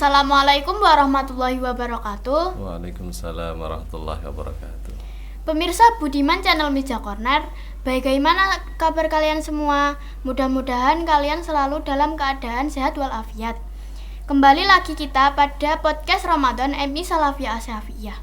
Assalamualaikum warahmatullahi wabarakatuh. Waalaikumsalam warahmatullahi wabarakatuh. Pemirsa Budiman Channel Meja Corner, bagaimana kabar kalian semua? Mudah-mudahan kalian selalu dalam keadaan sehat walafiat. Kembali lagi kita pada podcast Ramadan MI Salafiyah Asyafiyah.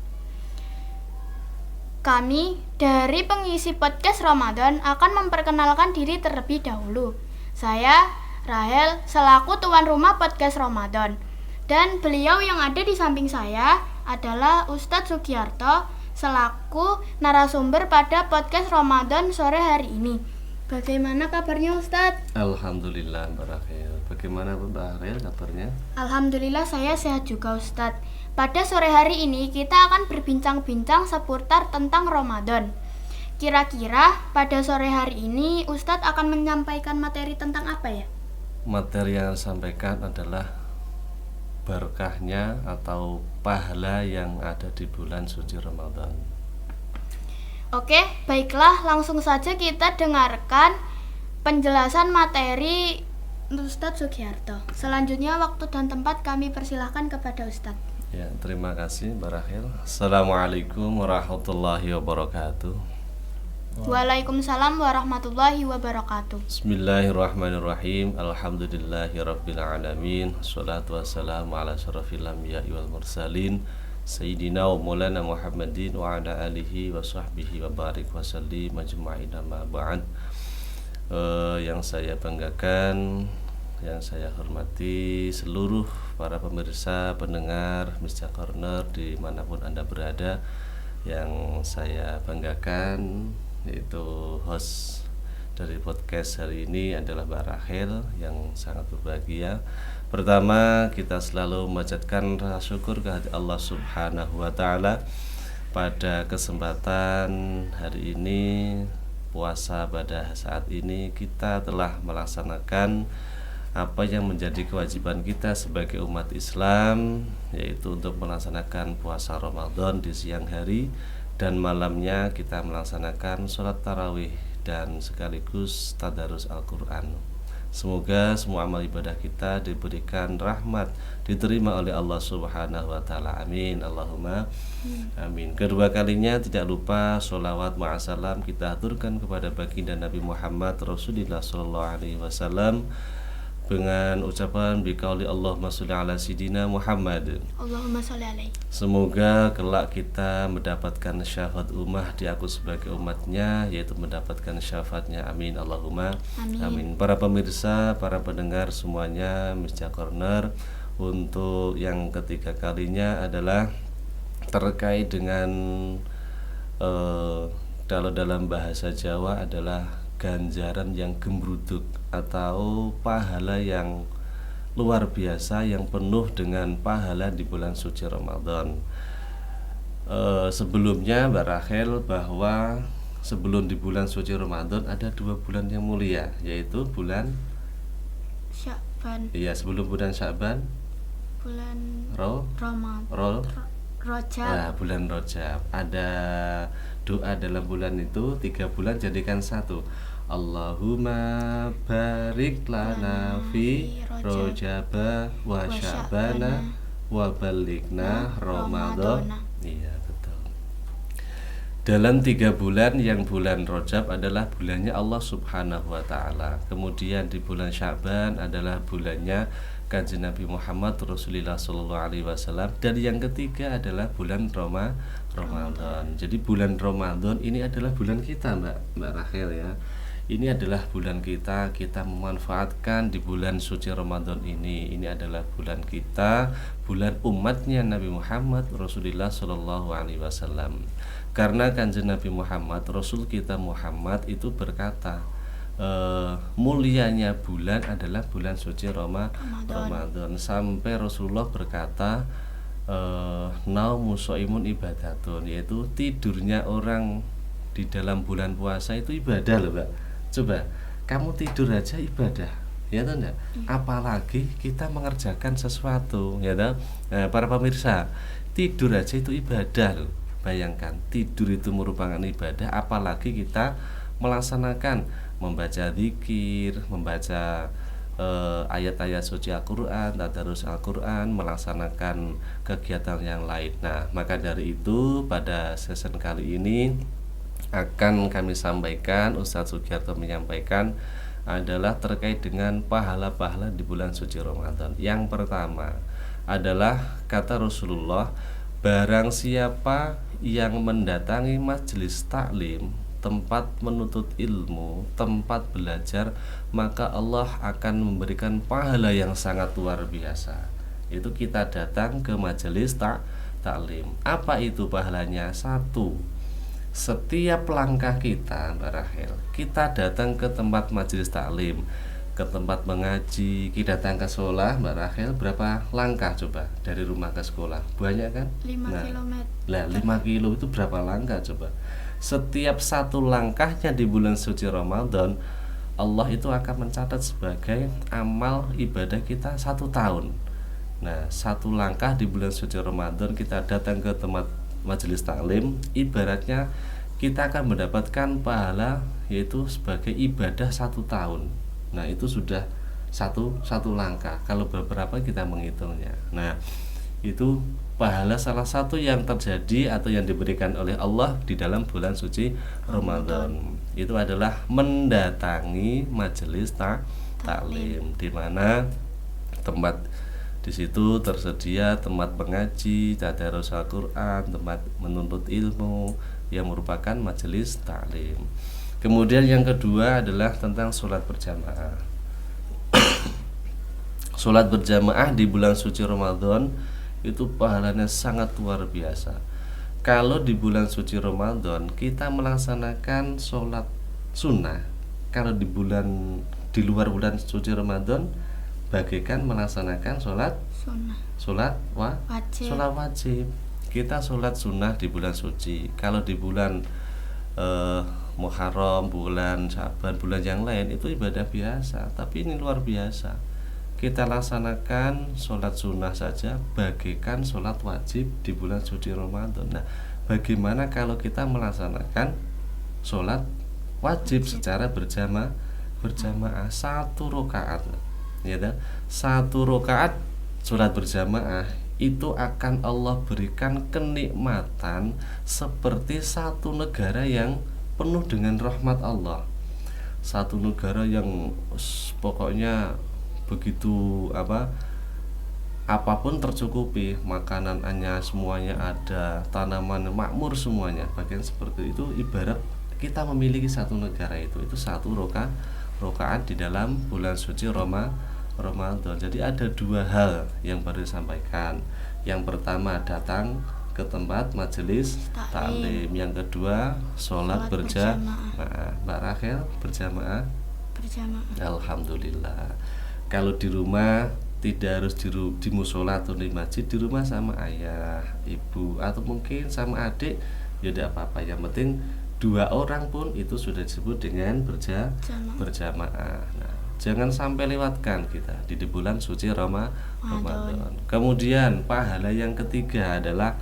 Kami dari pengisi podcast Ramadan akan memperkenalkan diri terlebih dahulu. Saya Rahel selaku tuan rumah podcast Ramadan. Dan beliau yang ada di samping saya adalah Ustadz Sugiarto selaku narasumber pada podcast Ramadan sore hari ini. Bagaimana kabarnya Ustadz? Alhamdulillah Mbak Rahel. Bagaimana Mbak Rahel kabarnya? Alhamdulillah saya sehat juga Ustadz. Pada sore hari ini kita akan berbincang-bincang seputar tentang Ramadan. Kira-kira pada sore hari ini Ustadz akan menyampaikan materi tentang apa ya? Materi yang disampaikan adalah berkahnya atau pahala yang ada di bulan suci Ramadan. Oke, baiklah langsung saja kita dengarkan penjelasan materi Ustadz Sugiarto. Selanjutnya waktu dan tempat kami persilahkan kepada Ustadz. Ya, terima kasih Mbak Rahel. Assalamualaikum warahmatullahi wabarakatuh. Waalaikumsalam warahmatullahi wabarakatuh. Bismillahirrahmanirrahim. Alhamdulillahirabbil alamin. Shalatu wassalamu ala asyrafil anbiya'i wal mursalin Sayyidina wa maulana Muhammadin wa ala alihi wa sahbihi wa barik wa sallim ajma'in amma ba'd. Yang saya banggakan, yang saya hormati seluruh para pemirsa, pendengar Meja Corner dimanapun Anda berada. Yang saya banggakan yaitu host dari podcast hari ini adalah Mbak Rahel yang sangat berbahagia. Pertama, kita selalu memanjatkan rasa syukur kehadirat Allah Subhanahu wa taala pada kesempatan hari ini, puasa pada saat ini kita telah melaksanakan apa yang menjadi kewajiban kita sebagai umat Islam, yaitu untuk melaksanakan puasa Ramadan di siang hari dan malamnya kita melaksanakan sholat tarawih dan sekaligus tadarus Al-Quran. Semoga semua amal ibadah kita diberikan rahmat, diterima oleh Allah Subhanahu wa ta'ala. Amin. Allahumma amin. Kedua kalinya tidak lupa sholawat ma'asalam kita aturkan kepada baginda Nabi Muhammad Rasulullah sallallahu alaihi wasallam dengan ucapan biqauli Allahumma sholli ala sayyidina Muhammad. Allahumma sholli alaihi. Semoga kelak kita mendapatkan syafaat ummah diaku sebagai umatnya, yaitu mendapatkan syafaatnya. Amin. Allahumma amin. Para pemirsa, para pendengar semuanya Meja Corner, untuk yang ketiga kalinya adalah terkait dengan kalau dalam bahasa Jawa adalah ganjaran yang gembruduk atau pahala yang luar biasa yang penuh dengan pahala di bulan suci Ramadan. Sebelumnya Mbak Rahel, bahwa sebelum di bulan suci Ramadan ada 2 bulan yang mulia, yaitu bulan Sya'ban. Iya, sebelum bulan Sya'ban Bulan Rajab. Nah, bulan Rajab. Ada doa dalam bulan itu 3 bulan jadikan satu. Allahumma barik lana fi Rajaba wa Sya'bana wa balighna Ramadan. Iya, betul. Dalam 3 bulan, yang bulan Rajab adalah bulannya Allah Subhanahu wa ta'ala. Kemudian di bulan Sya'ban adalah bulannya Kanjeng Nabi Muhammad Rasulullah sallallahu alaihi wasallam, dan yang ketiga adalah bulan Ramadan. Jadi bulan Ramadan ini adalah bulan kita, Mbak Rahel ya. Ini adalah bulan kita memanfaatkan di bulan suci Ramadan ini. Ini adalah bulan kita, bulan umatnya Nabi Muhammad Rasulullah sallallahu alaihi wasallam. Karena Kanjeng Nabi Muhammad, Rasul kita Muhammad itu berkata, mulianya bulan adalah bulan suci Ramadan. Sampai Rasulullah berkata, naumu shaimun ibadatun, yaitu tidurnya orang di dalam bulan puasa itu ibadah loh Mbak. Coba kamu tidur aja ibadah, ya toh enggak? Apalagi kita mengerjakan sesuatu, ya toh? Nah, para pemirsa, tidur aja itu ibadah loh. Bayangkan, tidur itu merupakan ibadah, apalagi kita melaksanakan membaca zikir, membaca ayat-ayat suci Al-Quran, tadarus Al-Quran, melaksanakan kegiatan yang lain. Nah, maka dari itu pada season kali ini akan kami sampaikan, Ustadz Sugiarto menyampaikan adalah terkait dengan pahala-pahala di bulan suci Ramadan. Yang pertama adalah kata Rasulullah, barang siapa yang mendatangi majelis taklim, tempat menuntut ilmu, tempat belajar, maka Allah akan memberikan pahala yang sangat luar biasa. Itu kita datang ke majelis taklim. Apa itu pahalanya? Satu, setiap langkah kita, Mbak Rahel, kita datang ke tempat majelis taklim, ke tempat mengaji, kita datang ke sekolah, Mbak Rahel, berapa langkah coba dari rumah ke sekolah? Banyak kan? 5 kilometer. Lah 5 kilo itu berapa langkah coba? Setiap satu langkahnya di bulan suci Ramadan, Allah itu akan mencatat sebagai amal ibadah kita 1 tahun. Nah, 1 langkah di bulan suci Ramadan kita datang ke tempat majelis taklim, ibaratnya kita akan mendapatkan pahala yaitu sebagai ibadah 1 tahun. Nah, itu sudah satu langkah kalau beberapa kita menghitungnya. Nah, itu pahala salah satu yang terjadi atau yang diberikan oleh Allah di dalam bulan suci Ramadan. Itu adalah mendatangi majelis taklim, di mana tempat di situ tersedia tempat mengaji, tadarus Al-Quran, tempat menuntut ilmu yang merupakan majelis taklim. Kemudian yang kedua adalah tentang sholat berjamaah. Sholat berjamaah di bulan suci Ramadan itu pahalanya sangat luar biasa. Kalau di bulan suci Ramadan kita melaksanakan sholat sunnah, kalau di luar bulan suci Ramadan bagaikan melaksanakan sholat wajib. Kita sholat sunnah di bulan suci. Kalau di bulan Muharram, bulan Syaban, bulan yang lain itu ibadah biasa, tapi ini luar biasa. Kita laksanakan sholat sunnah saja bagaikan sholat wajib di bulan suci Ramadan. Nah, bagaimana kalau kita melaksanakan sholat wajib secara berjamaah 1 rakaat, ya kan? 1 rakaat sholat berjamaah itu akan Allah berikan kenikmatan seperti 1 negara yang penuh dengan rahmat Allah. 1 negara yang pokoknya begitu apapun tercukupi, makanannya semuanya ada, tanaman makmur semuanya, bagian seperti itu. Ibarat kita memiliki 1 negara itu 1 rakaat di dalam bulan suci Ramadan. Jadi ada 2 hal yang baru disampaikan. Yang pertama datang ke tempat majelis taklim. Yang kedua sholat berjamaah. Mbak Rachel berjamaah. Alhamdulillah. Kalau di rumah tidak harus di musola atau di masjid, di rumah sama ayah, ibu, atau mungkin sama adik, ya tidak apa-apa. Yang penting 2 orang pun itu sudah disebut dengan berjamaah. Nah, jangan sampai lewatkan kita di bulan suci Ramadan. Kemudian pahala yang ketiga adalah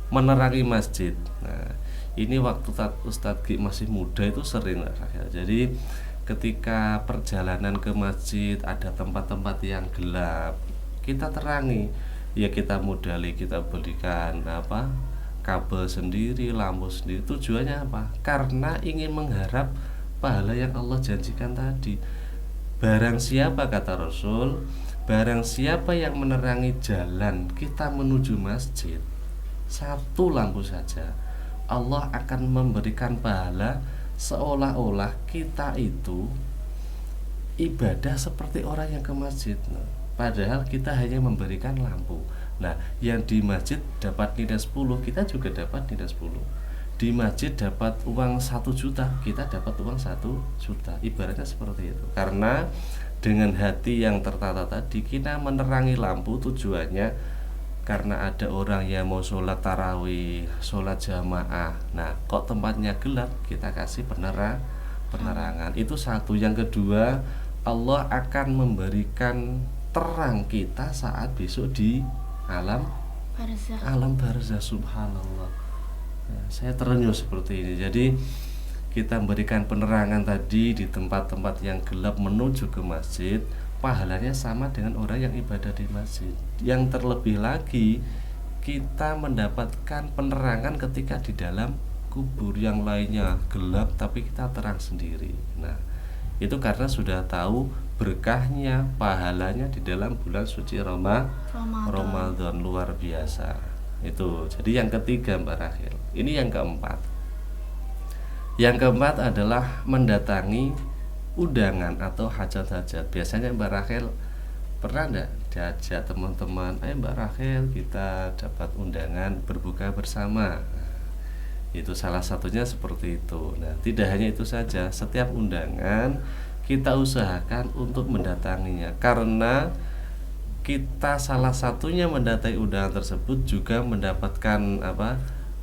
menerangi masjid. Nah, ini waktu Ustadz Gi masih muda itu sering jadi ketika perjalanan ke masjid ada tempat-tempat yang gelap, kita terangi, ya kita modali, kita belikan kabel sendiri, lampu sendiri. Tujuannya apa? Karena ingin mengharap pahala yang Allah janjikan tadi. Barang siapa, kata Rasul, barang siapa yang menerangi jalan kita menuju masjid 1 lampu saja, Allah akan memberikan pahala seolah-olah kita itu ibadah seperti orang yang ke masjid. Padahal kita hanya memberikan lampu. Nah, yang di masjid dapat nilai 10, kita juga dapat nilai 10. Di masjid dapat uang 1 juta, kita dapat uang 1 juta. Ibaratnya seperti itu. Karena dengan hati yang tertata tadi, kita menerangi lampu, tujuannya karena ada orang yang mau sholat tarawih, sholat jamaah. Nah, kok tempatnya gelap, kita kasih penerangan. Itu 1. Yang kedua, Allah akan memberikan terang kita saat besok di alam barzah. Subhanallah. Nah, saya terenyuh seperti ini. Jadi kita memberikan penerangan tadi di tempat-tempat yang gelap menuju ke masjid, pahalanya sama dengan orang yang ibadah di masjid. Yang terlebih lagi kita mendapatkan penerangan ketika di dalam kubur, yang lainnya gelap tapi kita terang sendiri. Nah, itu karena sudah tahu berkahnya, pahalanya di dalam bulan suci Ramadan luar biasa. Itu. Jadi yang ketiga Mbak Rahel. Ini yang keempat. Yang keempat adalah mendatangi undangan atau hajat-hajat. Biasanya Mbak Rahel pernah enggak diajak teman-teman, ayo Mbak Rahel kita dapat undangan berbuka bersama. Itu salah satunya seperti itu. Nah, tidak hanya itu saja, setiap undangan kita usahakan untuk mendatanginya, karena kita salah satunya mendatangi undangan tersebut juga mendapatkan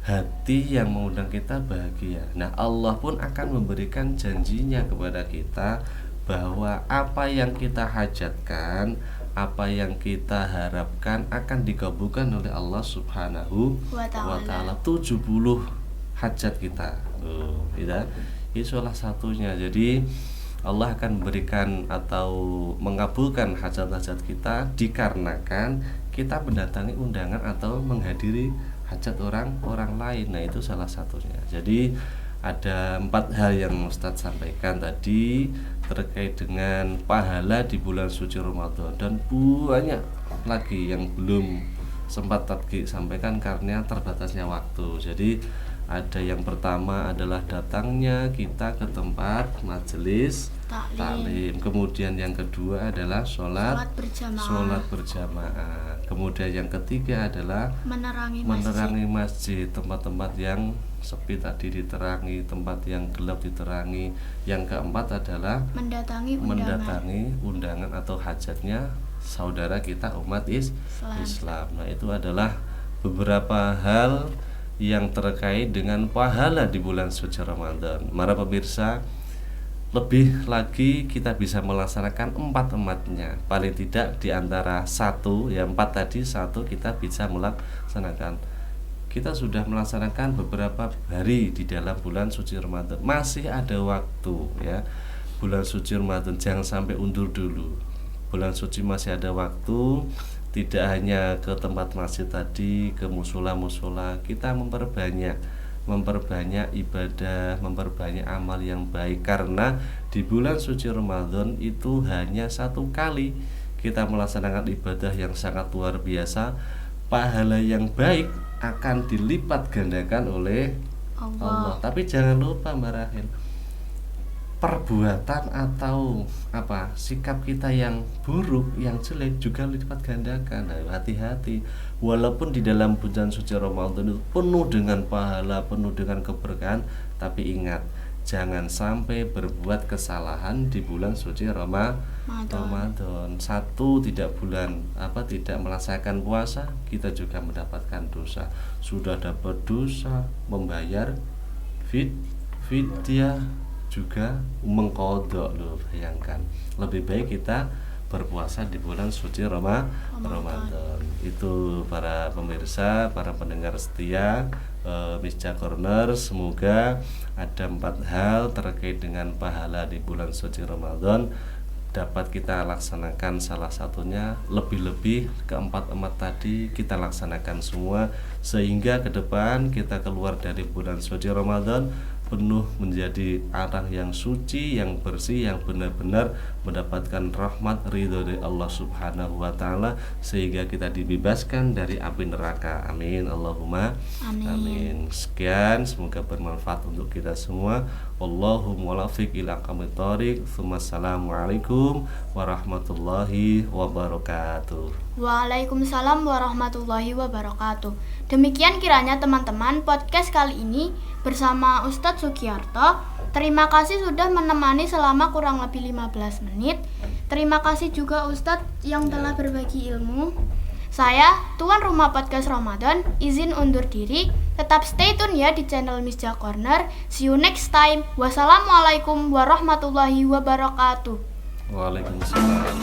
hati yang mengundang kita bahagia. Nah, Allah pun akan memberikan janjinya kepada kita bahwa apa yang kita hajatkan, apa yang kita harapkan akan dikabulkan oleh Allah Subhanahu wa Ta'ala. 70 hajat kita. Itu salah satunya. Jadi Allah akan memberikan atau mengabulkan hajat-hajat kita dikarenakan kita mendatangi undangan atau menghadiri hajat orang lain. Nah, itu salah satunya. Jadi ada 4 hal yang Ustadz sampaikan tadi terkait dengan pahala di bulan suci Ramadan, dan banyak lagi yang belum sempat tadi sampaikan karena terbatasnya waktu. Jadi ada yang pertama adalah datangnya kita ke tempat majelis taklim. Kemudian yang kedua adalah sholat berjamaah. Kemudian yang ketiga adalah menerangi masjid, tempat-tempat yang sepi tadi diterangi, tempat yang gelap diterangi. Yang keempat adalah mendatangi undangan atau hajatnya saudara kita umat Islam. Nah, itu adalah beberapa hal yang terkait dengan pahala di bulan suci Ramadan. Para pemirsa, lebih lagi kita bisa melaksanakan 4-empatnya. Paling tidak di antara 4 tadi, 1 kita bisa melaksanakan. Kita sudah melaksanakan beberapa hari di dalam bulan suci Ramadan. Masih ada waktu ya. Bulan suci Ramadan jangan sampai undur dulu. Bulan suci masih ada waktu. Tidak hanya ke tempat masjid tadi, ke musola-musola, kita memperbanyak ibadah, memperbanyak amal yang baik, karena di bulan suci Ramadan itu hanya 1 kali kita melaksanakan ibadah yang sangat luar biasa. Pahala yang baik akan dilipat gandakan oleh Allah. Tapi jangan lupa Mbak Rahel, perbuatan atau sikap kita yang buruk, yang jelek juga lipat gandakan. Nah, hati-hati. Walaupun di dalam bulan suci Ramadan itu penuh dengan pahala, penuh dengan keberkahan, tapi ingat, jangan sampai berbuat kesalahan di bulan suci Ramadan. 1, tidak melaksanakan puasa, kita juga mendapatkan dosa. Sudah dapat dosa, membayar fidyah, juga mengkodok. Loh, bayangkan, lebih baik kita berpuasa di bulan suci Ramadan. Itu para pemirsa, para pendengar setia Misja Corner, semoga ada 4 hal terkait dengan pahala di bulan suci Ramadan dapat kita laksanakan. Salah satunya, lebih-lebih keempat tadi kita laksanakan semua, sehingga ke depan kita keluar dari bulan suci Ramadan penuh menjadi arah yang suci, yang bersih, yang benar-benar mendapatkan rahmat ridho dari Allah Subhanahu wa Ta'ala, sehingga kita dibebaskan dari api neraka. Amin, Allahumma amin. Sekian, semoga bermanfaat untuk kita semua. Wallahumma muwaffiq ila aqwamit thoriq. Assalamualaikum warahmatullahi wabarakatuh. Waalaikumsalam warahmatullahi wabarakatuh. Demikian kiranya teman-teman podcast kali ini bersama Ustadz Sugiarto. Terima kasih sudah menemani selama kurang lebih 15 menit. Terima kasih juga Ustadz yang telah berbagi ilmu. Saya, tuan rumah podcast Ramadan, izin undur diri. Tetap stay tune ya di channel Misja Corner. See you next time. Wassalamualaikum warahmatullahi wabarakatuh. Waalaikumsalam.